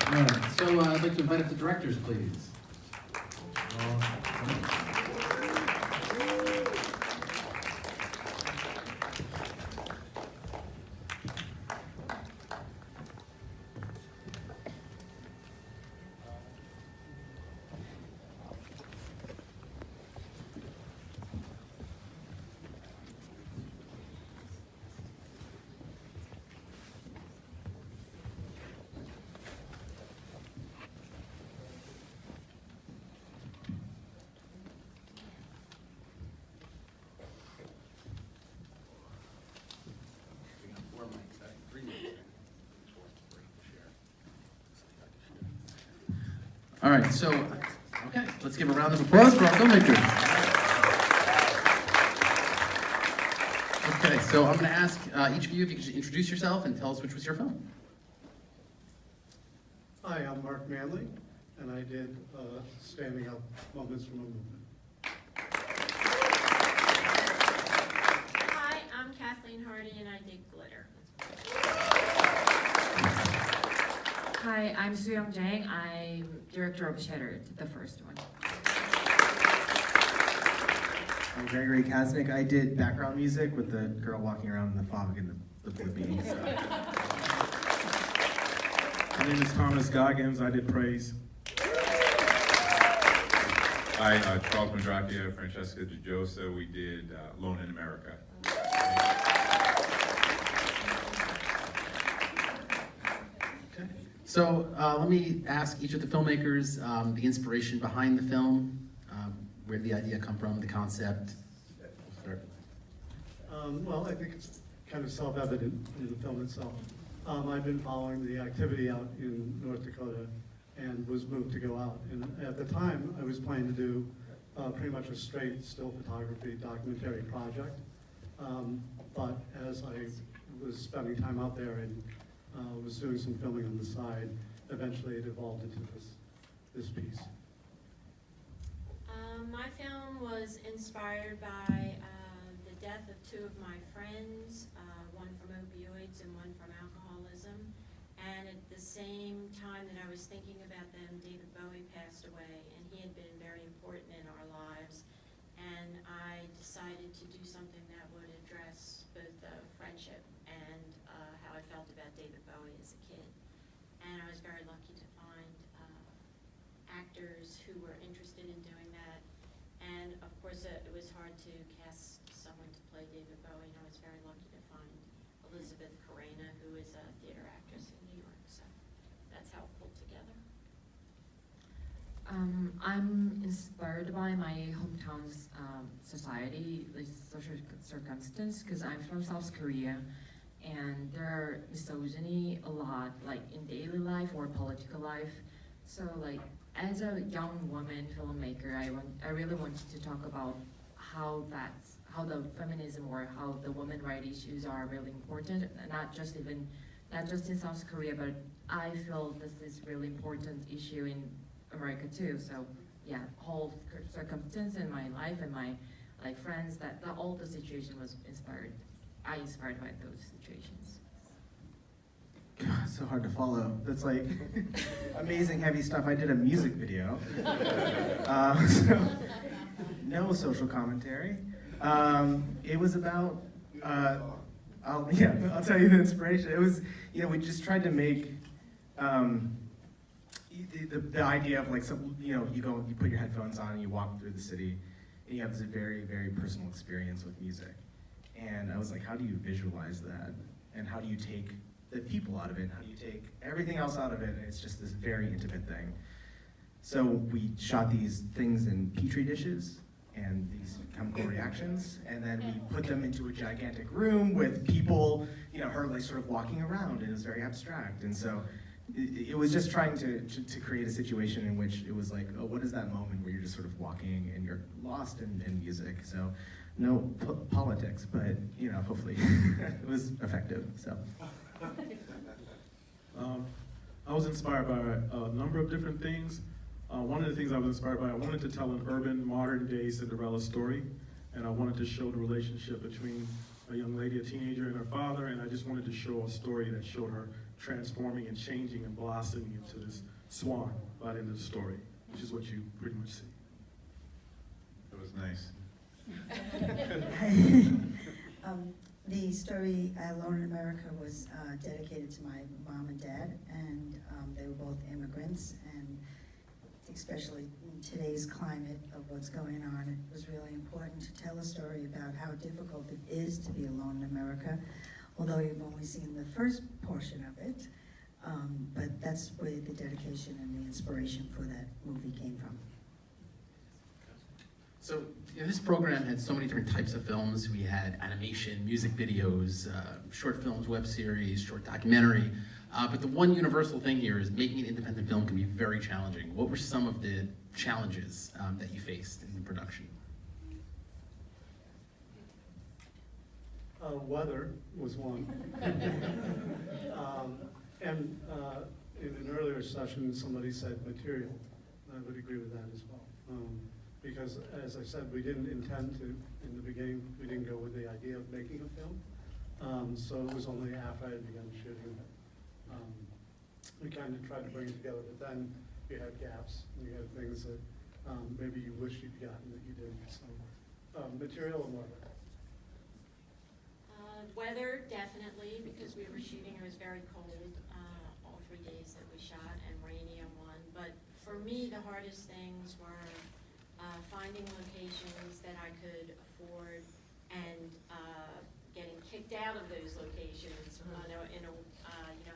All right, so I'd like to invite up the directors, please. All right, so, okay, let's give a round of applause for our filmmakers. Okay, so I'm going to ask each of you if you could just introduce yourself and tell us which was your film. Hi, I'm Mark Manley, and I did Standing Up Moments from a Movement. Hi, I'm Kathleen Hardy and I did Glitter. Hi, I'm Soo-young Jang. I'm director of Shattered, the first one. I'm Gregory Kaznick. I did background music with the girl walking around in the fog and the blue beans. My name is Thomas Goggins. I did Praise. Hi, Charles Mandracchia, Francesca DiGiosa. We did Alone in America. Okay. So let me ask each of the filmmakers the inspiration behind the film. Where did the idea come from, the concept? Well, I think it's kind of self-evident in the film itself. I've been following the activity out in North Dakota and was moved to go out. And at the time, I was planning to do pretty much a straight still photography documentary project. But as I was spending time out there and was doing some filming on the side, eventually it evolved into this piece. My film was inspired by the death of two of my friends, one from opioids and one from alcoholism. And at the same time that I was thinking about them, David Bowie passed away, and he had been very important in our lives. And I decided to do something that would address both friendship and how I felt about David Bowie as a kid. And I was very lucky to find actors who were interested in doing that. And of course, it was hard to cast someone to play David Bowie, and I was very lucky to find Elizabeth Corena, who is a theater actress in New York. So that's how it pulled together. I'm inspired by my hometown's society, like social circumstance, because I'm from South Korea, and there are misogyny a lot, like in daily life or political life. So like, as a young woman filmmaker, I really wanted to talk about how the feminism or how the women rights issues are really important, not just in South Korea, but I feel this is really important issue in America too. So yeah, whole circumstance in my life and my friends, that all the situation was inspired. I inspired by those situations. God, so hard to follow. That's like amazing heavy stuff. I did a music video. So, no social commentary. It was about, I'll tell you the inspiration. It was, we just tried to make the idea of like some, you put your headphones on and you walk through the city and you have this very, very personal experience with music. And I was like, how do you visualize that? And how do you take the people out of it? How do you take everything else out of it? And it's just this very intimate thing. So we shot these things in petri dishes and these chemical reactions, and then we put them into a gigantic room with people, her like sort of walking around, and it was very abstract. And so it was just trying to create a situation in which it was like, oh, what is that moment where you're just sort of walking and you're lost in music? So no politics, but hopefully it was effective. So. I was inspired by a number of different things. One of the things I was inspired by, I wanted to tell an urban, modern-day Cinderella story, and I wanted to show the relationship between a young lady, a teenager, and her father, and I just wanted to show a story that showed her transforming and changing and blossoming into this swan by the end of the story, which is what you pretty much see. It was nice. The story Alone in America was dedicated to my mom and dad, and they were both immigrants, and especially in today's climate of what's going on, it was really important to tell a story about how difficult it is to be alone in America, although you've only seen the first portion of it, but that's where the dedication and the inspiration for that movie came from. So this program had so many different types of films. We had animation, music videos, short films, web series, short documentary. But the one universal thing here is making an independent film can be very challenging. What were some of the challenges that you faced in production? Weather was one. And in an earlier session, somebody said material. I would agree with that as well. Because as I said, we didn't intend to, in the beginning, we didn't go with the idea of making a film. So it was only after I had begun shooting it. We kind of tried to bring it together, but then you had gaps, and you had things that maybe you wish you'd gotten that you didn't. So material and weather. Weather, definitely, because we were shooting, it was very cold all 3 days that we shot, and rainy on one. But for me, the hardest things were finding locations that I could afford and getting kicked out of those locations,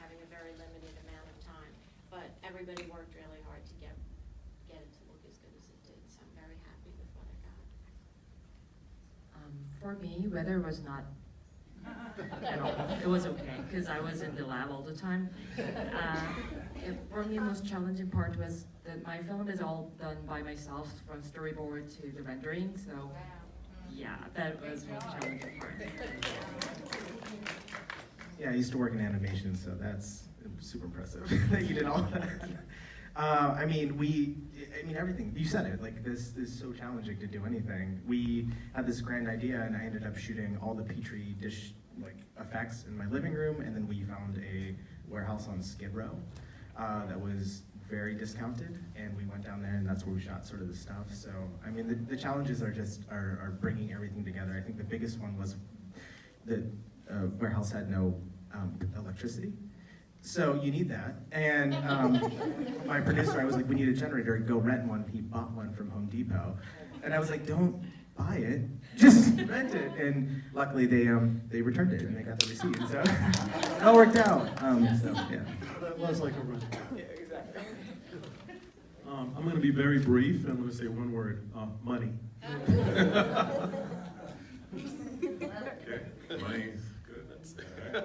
having a very limited amount of time. But everybody worked really hard to get it to look as good as it did, so I'm very happy with what I got. For me, weather was not at all. It was okay, because I was in the lab all the time. For me, the most challenging part was that my film is all done by myself, from storyboard to the rendering, so yeah, that was the most challenging part. Yeah, I used to work in animation, so that's super impressive that you did all that. I mean, everything, you said it, like this is so challenging to do anything. We had this grand idea, and I ended up shooting all the Petri dish effects in my living room, and then we found a warehouse on Skid Row that was very discounted, and we went down there, and that's where we shot sort of the stuff. So, I mean, the challenges are bringing everything together. I think the biggest one was the warehouse had no electricity. So you need that. And my producer, I was like, we need a generator, go rent one. He bought one from Home Depot. And I was like, don't buy it, just rent it. And luckily they returned it and they got the receipt. So it all worked out. So yeah. That was like a run. Yeah, exactly. I'm going to be very brief, and I'm going to say one word, money. Okay, money's good.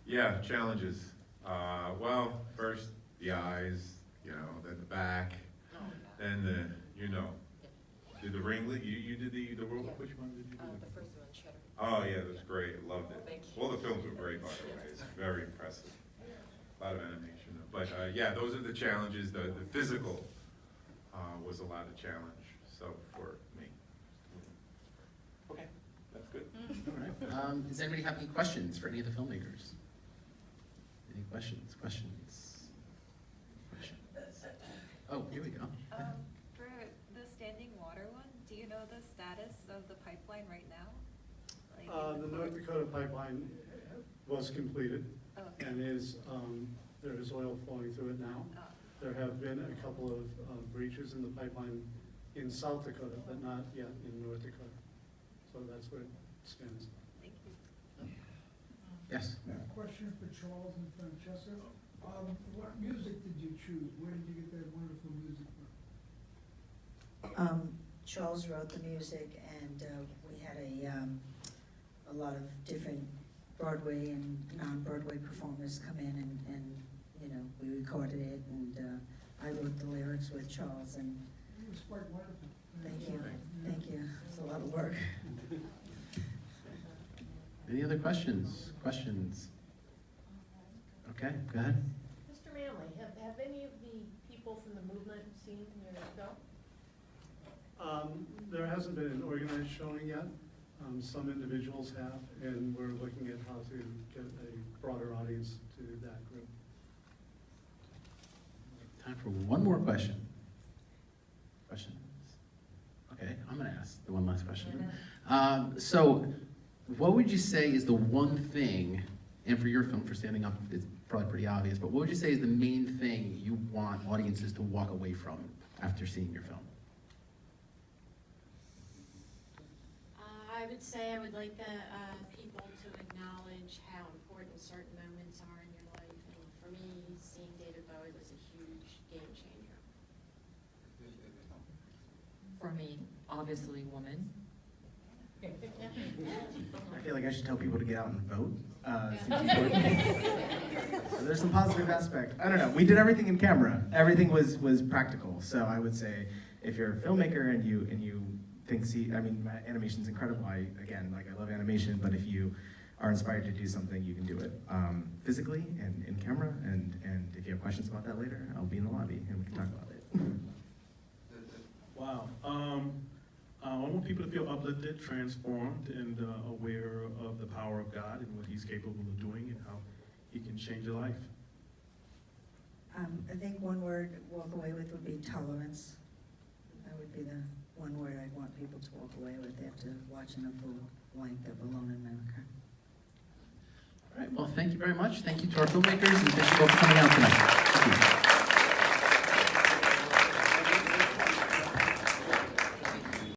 Yeah, challenges. Well, first the eyes, then the back, then did the ringlet? You did the which one did you do? The first one, Shutter. Oh yeah, that was great. Loved it. Thank you. All the films were great, by the way. It's very impressive. A lot of animation. But yeah, those are the challenges. The physical was a lot of challenge. So for me. Okay, that's good. All right. Does anybody have any questions for any of the filmmakers? Any questions? Questions? Oh, here we go. For the standing water one, do you know the status of the pipeline right now? The North Dakota pipeline was completed and there is oil flowing through it now. There have been a couple of breaches in the pipeline in South Dakota, but not yet in North Dakota. So that's where it stands. Thank you. Yes. Question for Charles and Francesca. What music did you choose? Where did you get that wonderful music from? Charles wrote the music, and we had a lot of different Broadway and non-Broadway performers come in, and we recorded it, and I wrote the lyrics with Charles, and It was quite wonderful. thank you. It's a lot of work. Any other questions? Questions? Okay, go ahead. Mr. Manley, have any of the people from the movement seen your film? There hasn't been an organized showing yet. Some individuals have, and we're looking at how to get a broader audience to that group. Time for one more question. Questions? Okay, I'm gonna ask the one last question. So, what would you say is the one thing, and for your film, for Standing Up, it's probably pretty obvious, but what would you say is the main thing you want audiences to walk away from after seeing your film? I would say I would like the people to acknowledge how important certain moments are in your life. And for me, seeing David Bowie was a huge game changer. For me, obviously, woman. I feel like I should tell people to get out and vote. Seems important. So there's some positive aspect. I don't know. We did everything in camera. Everything was practical. So I would say, if you're a filmmaker and you think, I mean, my animation's incredible. I love animation. But if you are inspired to do something, you can do it physically and in camera. And if you have questions about that later, I'll be in the lobby and we can talk about it. Wow. I want people to feel uplifted, transformed, and aware of the power of God and what He's capable of doing and how He can change your life. I think one word to walk away with would be tolerance. That would be the one word I'd want people to walk away with after watching the full length of Alone in America. All right, well, thank you very much. Thank you to our filmmakers, and thank you both for coming out tonight. Thank you.